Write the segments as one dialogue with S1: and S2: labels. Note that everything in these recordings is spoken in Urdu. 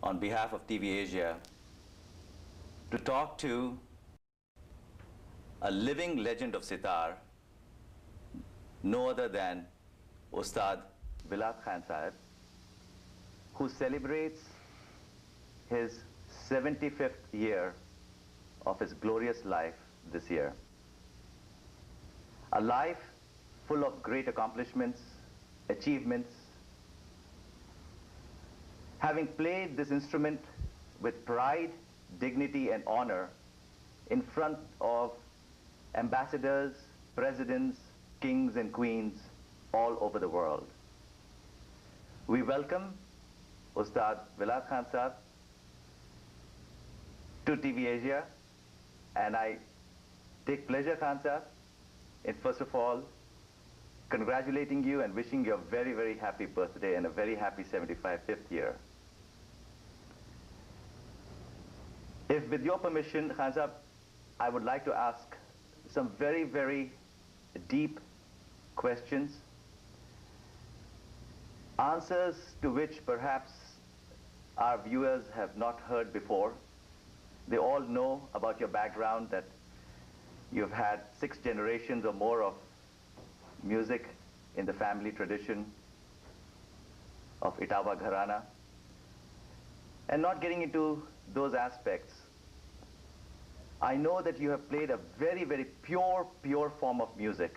S1: on behalf of TV Asia to talk to a living legend of sitar, no other than Ustad Bilal Khan Sahib, who celebrates his 75th year of his glorious life this year. A life full of great accomplishments, achievements. Having played this instrument with pride, dignity, and honor in front of ambassadors, presidents, kings, and queens all over the world. We welcome Ustad Bilal Khan Sahib to TV Asia, and I take pleasure, Khan Sahib, in first of all congratulating you and wishing you a very, very happy birthday and a very happy 75th year. If with your permission, Khan Sahib, I would like to ask some very, very deep questions, answers to which perhaps our viewers have not heard before. They all know about your background, that you've had 6 generations or more of music in the family tradition of Etawah Gharana. And not getting into those aspects, I know that you have played a very, very pure form of music.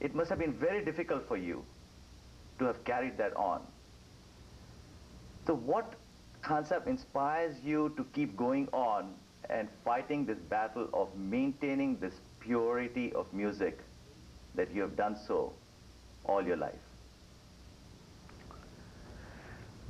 S1: it must have been very difficult for you to have carried that on. So what, Khan Sahib, inspires you to keep going on and fighting this battle of maintaining this purity of music that you have done so all your life?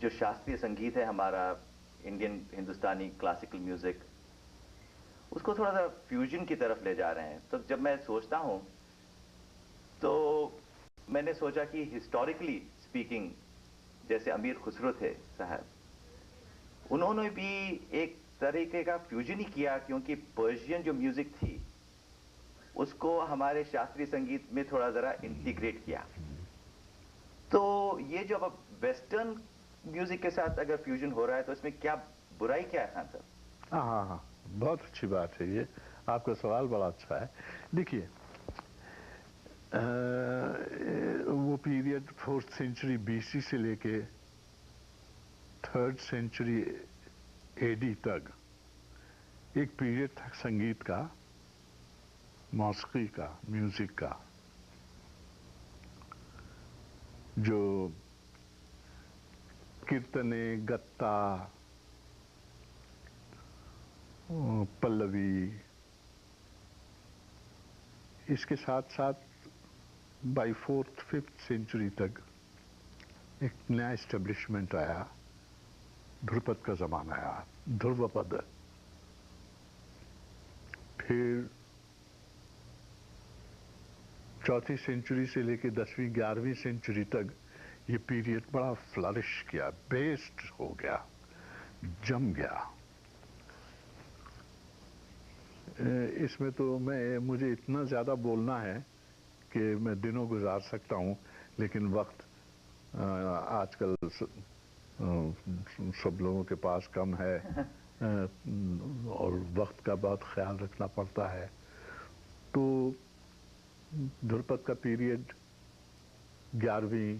S1: جو شاستریہ سنگیت ہے ہمارا انڈین ہندوستانی کلاسیکل میوزک اس کو تھوڑا سا فیوژن کی طرف لے جا رہے ہیں. تو جب میں سوچتا ہوں تو میں نے سوچا کہ ہسٹوریکلی اسپیکنگ جیسے امیر خسرو تھے صاحب انہوں نے بھی ایک طریقے کا فیوژن ہی کیا کیونکہ پرشین جو میوزک تھی اس کو ہمارے شاستریہ سنگیت میں تھوڑا ذرا انٹیگریٹ کیا. تو یہ جو اب ویسٹرن میوزک کے ساتھ اگر فیوژن ہو رہا ہے تو اس میں کیا برائی کیا ہے خان صاحب؟
S2: ہاں بہت اچھی بات ہے یہ آپ کا سوال بڑا اچھا ہے. دیکھیے وہ پیریڈ 4th سینچری BC سے لے کے 3rd سینچری AD تک ایک پیریڈ تھا سنگیت کا، موسیقی کا، میوزک کا، جو کیرتنے، گتا، پلوی، اس کے ساتھ ساتھ بائی 4th 5th سینچری تک ایک نیا اسٹیبلشمنٹ آیا، دھرپد کا زمانہ آیا، دھرو پد. پھر 4تھی سینچری سے لے کے 10ویں 11ویں سینچری تک یہ پیریڈ بڑا فلرش کیا، بیسڈ ہو گیا، جم گیا. اس میں تو مجھے اتنا زیادہ بولنا ہے کہ میں دنوں گزار سکتا ہوں، لیکن وقت آج کل سب لوگوں کے پاس کم ہے اور وقت کا بہت خیال رکھنا پڑتا ہے. تو دھرپد کا پیریڈ 11ویں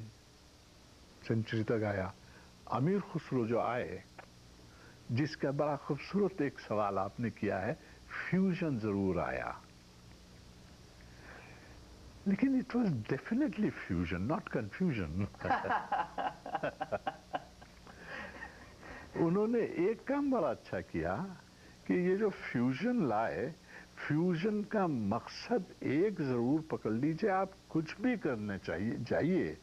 S2: سینچری تک آیا. امیر خسرو جو آئے، جس کا بڑا خوبصورت ایک سوال آپ نے کیا ہے، فیوژن ضرور آیا لیکن it was definitely fusion not confusion. انہوں نے ایک کام بڑا اچھا کیا کہ یہ جو فیوژن لائے، فیوژن کا مقصد ایک ضرور پکڑ لیجئے، آپ کچھ بھی کرنا چاہیے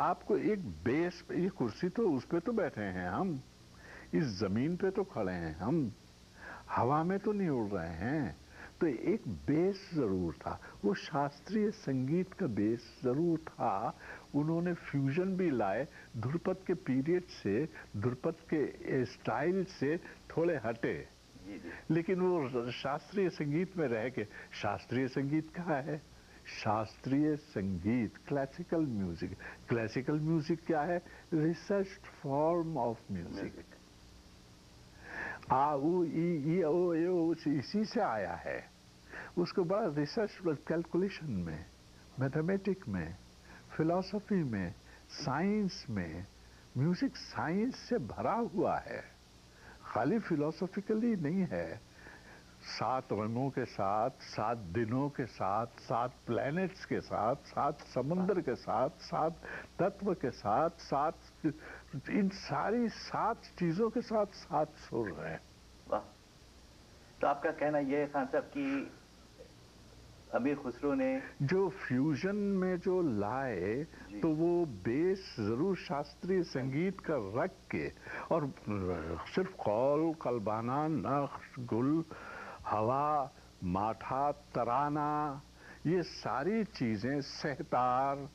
S2: آپ کو ایک بیس، یہ کرسی تو اس پہ تو بیٹھے ہیں ہم، اس زمین پہ تو کھڑے ہیں ہم، ہوا میں تو نہیں اڑ رہے ہیں. تو ایک بیس ضرور تھا، وہ شاستریہ سنگیت کا بیس ضرور تھا. انہوں نے فیوژن بھی لائے، دھرپد کے پیریڈ سے، دھرپد کے اسٹائل سے تھوڑے ہٹے، لیکن وہ شاستریہ سنگیت میں رہ کے. شاستریہ سنگیت کیا ہے؟ شاستریہ سنگیت کلاسیکل میوزک. کلاسیکل میوزک کیا ہے؟ Researched form of music. اسی سے آیا ہے. اس کو بڑا ریسرچ، کیلکولیشن میں، میتھمیٹک میں، فلسفی میں، سائنس میں. میوزک سائنس سے بھرا ہوا ہے، خالی فلسفیکلی نہیں ہے. 7 رنگوں کے ساتھ، 7 دنوں کے ساتھ، 7 پلینٹس کے ساتھ، 7 سمندر کے ساتھ، 7 تتو کے ساتھ، 7 ان ساری 7 چیزوں کے ساتھ 7 سر ہیں.
S1: واہ. تو آپ کا کہنا یہ ہے خان صاحب کہ امیر خسرو نے
S2: جو فیوژن میں جو لائے تو وہ بیس ضرور شاستریہ سنگیت کا رکھ کے، اور صرف قول، قلبانہ، نقش، گل، ہوا، ماٹھا، ترانہ، یہ ساری چیزیں، سہتار،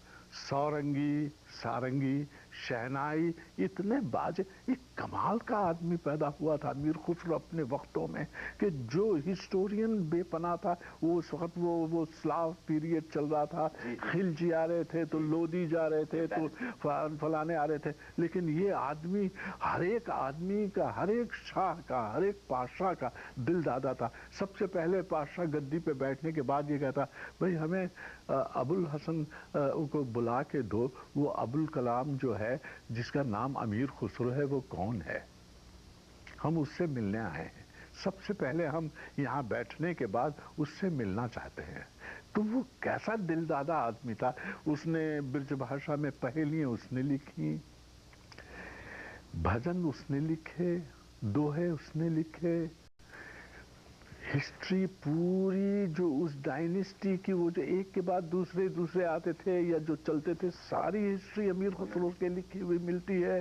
S2: سورنگی، سارنگی، شہنائی، اتنے باجے. ایک کمال کا آدمی پیدا ہوا تھا امیر خسرو اپنے وقتوں میں، کہ جو ہسٹورین بے پناہ تھا. وہ اس وقت وہ سلاو پیریڈ چل رہا تھا، خلجی آ رہے تھے تو لودھی جا رہے تھے تو فلانے آ رہے تھے، لیکن یہ آدمی ہر ایک آدمی کا، ہر ایک شاہ کا، ہر ایک پادشاہ کا دل دادا تھا. سب سے پہلے پادشاہ گدی پہ بیٹھنے کے بعد یہ کہتا، بھئی ہمیں ابوالحسن کو بلا کے دو. وہ ابوالکلام جو ہے، جس کا نام امیر خسرو ہے، وہ کون ہے؟ ہم اس سے ملنے آئے ہیں. سب سے پہلے ہم یہاں بیٹھنے کے بعد اس سے ملنا چاہتے ہیں. تو وہ کیسا دل دادا آدمی تھا. اس نے برج بھاشا میں پہیلیاں اس نے لکھی، بھجن اس نے لکھے، دوہے اس نے لکھے. ہسٹری پوری جو اس ڈائنیسٹی کی، وہ جو ایک کے بعد دوسرے آتے تھے یا جو چلتے تھے، ساری ہسٹری امیر خسرو کے لکھی ہوئی ملتی ہے.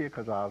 S2: 1000,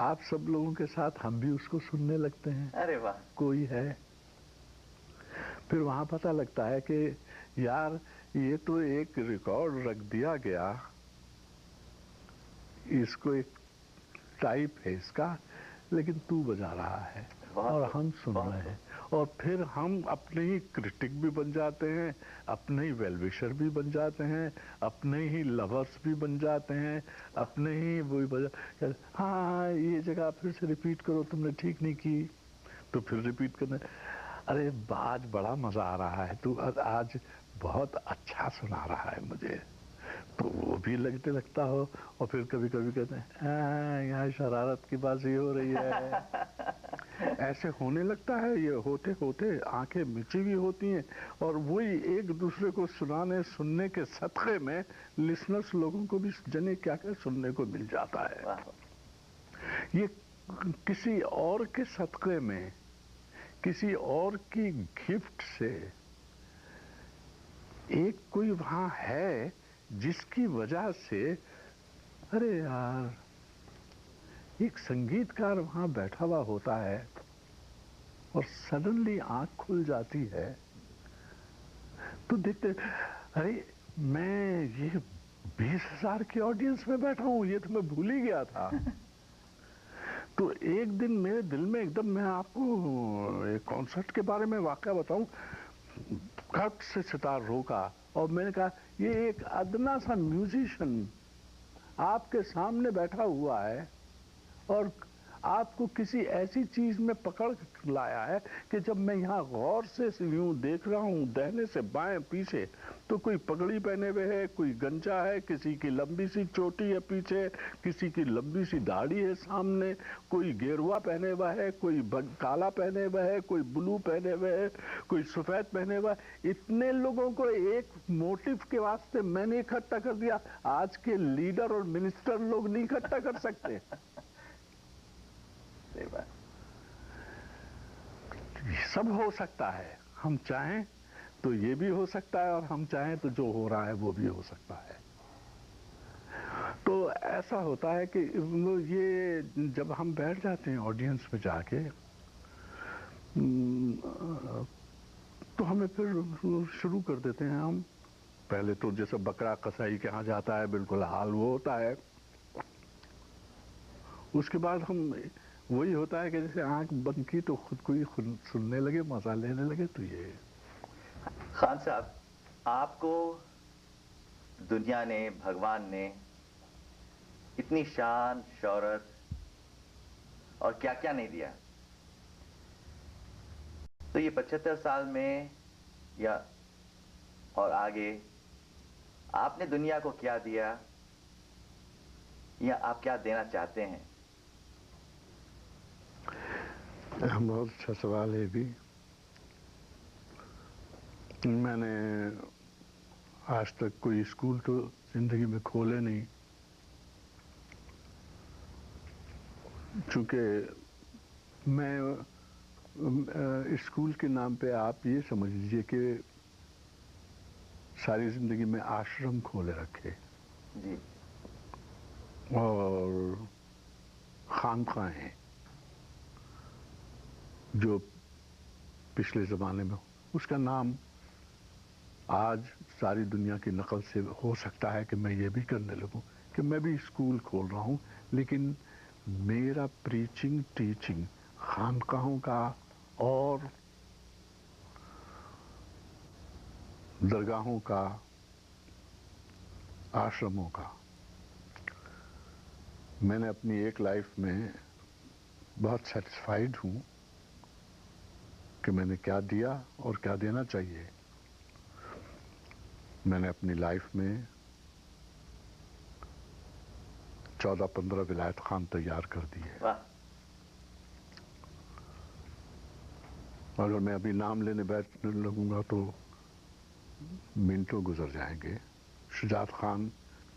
S2: آپ سب لوگوں کے ساتھ ہم بھی اس کو سننے لگتے ہیں.
S1: ارے واہ.
S2: کوئی ہے. پھر وہاں پتہ لگتا ہے کہ یار یہ تو ایک ریکارڈ رکھ دیا گیا, اس کو ایک ٹائپ ہے اس کا, لیکن تو بجا رہا ہے اور ہم سن رہے ہیں. اور پھر ہم اپنے ہی کرٹک بھی بن جاتے ہیں, اپنے ہی ویل وشر بھی بن جاتے ہیں, اپنے ہی لورس بھی بن جاتے ہیں, اپنے ہی وہی ہاں یہ جگہ پھر سے ریپیٹ کرو, تم نے ٹھیک نہیں کی, تو پھر ریپیٹ کرنا. ارے آج بڑا مزہ آ رہا ہے, تو آج بہت اچھا سنا رہا ہے مجھے, تو وہ بھی لگتا ہو. اور پھر کبھی کبھی کہتے ہیں یہاں شرارت کی بازی ہو رہی ہے. ایسے ہونے لگتا ہے. یہ ہوتے ہوتے آنکھیں مچی ہوئی ہوتی ہیں, اور وہی ایک دوسرے کو سننے کے صدقے میں لسنرز لوگوں کو بھی جنے کیا کیا سننے کو مل جاتا ہے. یہ کسی اور کے صدقے میں, کسی اور کی گفٹ سے, ایک کوئی وہاں ہے جس کی وجہ سے, ارے یار ایک سنگیت کار وہاں بیٹھا ہوا ہوتا ہے اور سڈنلی آنکھ کھل جاتی ہے, تو دیکھتے ارے میں یہ 20,000 کی آڈینس میں بیٹھا ہوں, یہ تو میں بھول ہی گیا تھا. تو ایک دن میرے دل میں ایک دم, میں آپ کو ایک کانسرٹ کے بارے میں واقعہ بتاؤں, کٹ سے ستار روکا اور میں نے کہا یہ ایک ادنا سا میوزیشین آپ کے سامنے بیٹھا ہوا ہے اور آپ کو کسی ایسی چیز میں پکڑ لایا ہے کہ جب میں یہاں غور سے یوں دیکھ رہا ہوں دہنے سے بائیں پیچھے, تو کوئی پگڑی پہنے ہوئے ہے, کوئی گنجا ہے, کسی کی لمبی سی چوٹی ہے پیچھے, کسی کی لمبی سی داڑھی ہے سامنے, کوئی گیروا پہنے ہوا ہے, کوئی کالا پہنے ہوا ہے, کوئی بلو پہنے ہوئے ہے, کوئی سفید پہنے ہوا ہے. اتنے لوگوں کو ایک موٹیو کے واسطے میں نے اکٹھا کر دیا. آج کے لیڈر اور منسٹر لوگ نہیں اکٹھا کر سکتے. سب ہو سکتا ہے, ہم چاہیں تو یہ بھی ہو سکتا ہے, اور ہم چاہیں تو جو ہو رہا ہے وہ بھی ہو سکتا ہے. تو ایسا ہوتا ہے کہ یہ جب ہم بیٹھ جاتے ہیں آڈینس میں جا کے, تو ہمیں پھر شروع کر دیتے ہیں ہم. پہلے تو جیسے بکرا قصائی کے ہاں جاتا ہے بالکل حال وہ ہوتا ہے. اس کے بعد ہم وہی ہوتا ہے کہ جیسے آنکھ بند کی تو خود کو ہی سننے لگے, مزہ لینے لگے. تو یہ
S1: خان صاحب, آپ کو دنیا نے, بھگوان نے اتنی شان, شہرت اور کیا کیا نہیں دیا, تو یہ 75 سال میں یا اور آگے آپ نے دنیا کو کیا دیا, یا آپ کیا دینا چاہتے ہیں؟
S2: بہت اچھا سوال ہے بھی. میں نے آج تک کوئی اسکول تو زندگی میں کھولے نہیں, چونکہ میں اسکول کے نام پہ آپ یہ سمجھ لیجئے کہ ساری زندگی میں آشرم کھولے رکھے
S1: جی.
S2: اور خانقاہیں جو پچھلے زمانے میں, اس کا نام آج ساری دنیا کی نقل سے ہو سکتا ہے کہ میں یہ بھی کرنے لگوں کہ میں بھی اسکول کھول رہا ہوں, لیکن میرا پریچنگ ٹیچنگ خانقاہوں کا اور درگاہوں کا, آشرموں کا. میں نے اپنی ایک لائف میں بہت سیٹسفائیڈ ہوں کہ میں نے کیا دیا اور کیا دینا چاہیے. میں نے اپنی لائف میں 14-15 ولایت خان تیار کر دی ہے. اگر میں ابھی نام لینے بیٹھنے لگوں گا تو منٹوں گزر جائیں گے. شجاعت خان,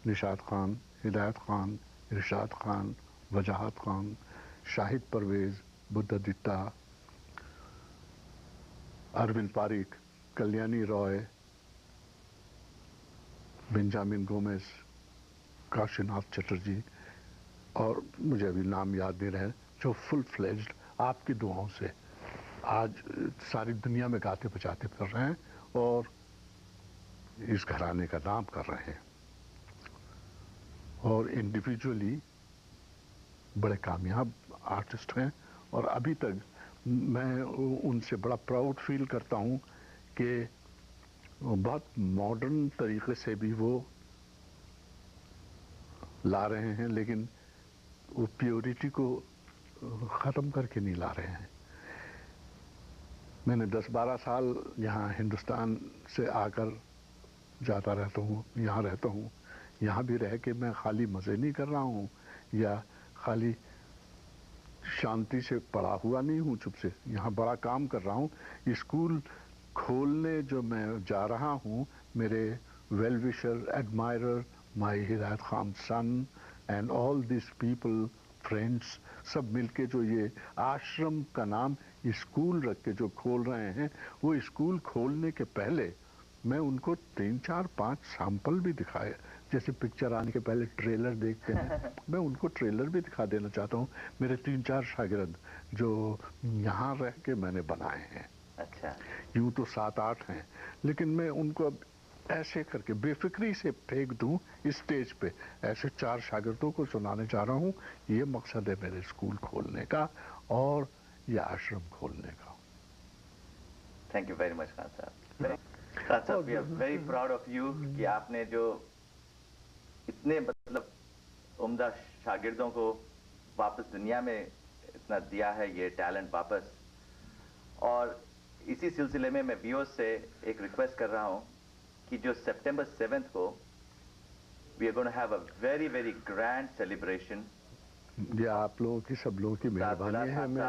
S2: نشاط خان, ہدایت خان, ارشاد خان, وجاہت خان, شاہد پرویز, بدھدتا, اروند پاریکھ, کلیانی رائے, بنجامن گومیز, کاشی ناتھ چٹرجی, اور مجھے ابھی نام یاد نہیں رہے، جو فل فلیجڈ آپ کی دعاؤں سے آج ساری دنیا میں گاتے بجاتے پھر رہے ہیں اور اس گھرانے کا نام کر رہے ہیں، اور انڈیویجولی بڑے کامیاب آرٹسٹ ہیں، اور ابھی تک میں ان سے بڑا پراؤڈ فیل کرتا ہوں کہ بہت ماڈرن طریقے سے بھی وہ لا رہے ہیں، لیکن وہ پیورٹی کو ختم کر کے نہیں لا رہے ہیں۔ میں نے 10-12 سال یہاں ہندوستان سے آ کر جاتا رہتا ہوں، یہاں رہتا ہوں، یہاں بھی رہ کے میں خالی مزے نہیں کر رہا ہوں یا خالی شانتی سے پڑا ہوا نہیں ہوں چپ سے، یہاں بڑا کام کر رہا ہوں۔ اسکول کھولنے جو میں جا رہا ہوں، میرے ویل وشر، admirer, my Hidayat Khan son and all these people, friends, سب مل کے جو یہ آشرم کا نام اسکول رکھ کے جو کھول رہے ہیں، وہ اسکول کھولنے کے پہلے میں ان کو 3-4-5 سیمپل بھی دکھائے، جیسے پکچر آنے کے پہلے ٹریلر دیکھتے ہیں، میں ان کو ٹریلر بھی دکھا دینا چاہتا ہوں۔ میرے 3-4 شاگرد جو یہاں رہ کے میں نے بنائے ہیں،
S1: اچھا،
S2: یوں تو 7-8 ہیں، لیکن میں ان کو اب ایسے کر کے بے فکری سے پھینک دوں اسٹیج پہ، ایسے 4 شاگردوں کو سنانے چاہ رہا ہوں۔ یہ مقصد ہے میرے اسکول کھولنے کا اور یہ آشرم کھولنے کا۔
S1: Thank you very much Khan صاحب۔ خان صاحب، we are very proud of you کہ آپ نے جو اتنے مطلب عمدہ شاگردوں کو واپس دنیا میں اتنا دیا ہے، یہ ٹیلنٹ واپس۔ اور اسی سلسلے میں ویورز سے ایک ریکویسٹ کر رہا ہوں کہ جو سپٹمبر 7 کو we are going to have a very very grand celebration,
S2: یہ آپ لوگوں کی، سب لوگوں کی مہربانی ہے۔ میں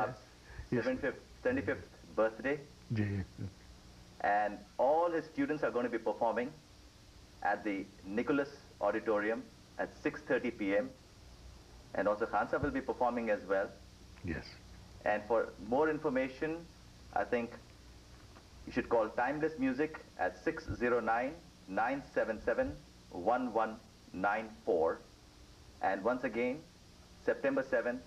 S1: 75th birthday,
S2: G,
S1: and all his students are going to be performing at the Nicholas Auditorium at 6:30 p.m. and also Khan Sahib will be performing as well.
S2: Yes,
S1: And for more information, I think you should call Timeless Music at 609-977-1194. And once again, September 7th,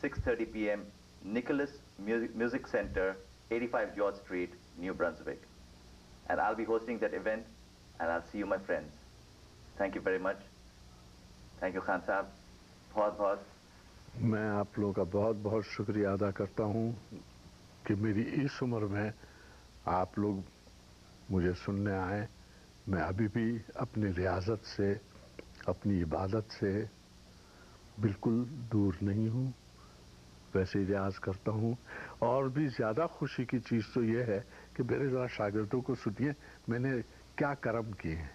S1: 6:30 p.m., Nicholas Music Center, 85 George Street, New Brunswick. And I'll be hosting that event, and I'll see you, my friends. Thank you very much. Thank you, Khan Sahab. بہت
S2: میں آپ لوگوں کا بہت بہت شکریہ ادا کرتا ہوں کہ میری اس عمر میں آپ لوگ مجھے سننے آئے۔ میں ابھی بھی اپنی ریاضت سے، اپنی عبادت سے بالکل دور نہیں ہوں، ویسے ہی ریاض کرتا ہوں۔ اور بھی زیادہ خوشی کی چیز تو یہ ہے کہ میرے ذرا شاگردوں کو سنیے میں نے کیا کرم کیے ہیں۔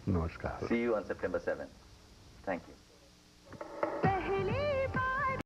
S2: نمسکار۔
S1: See you on September 7th. Thank you.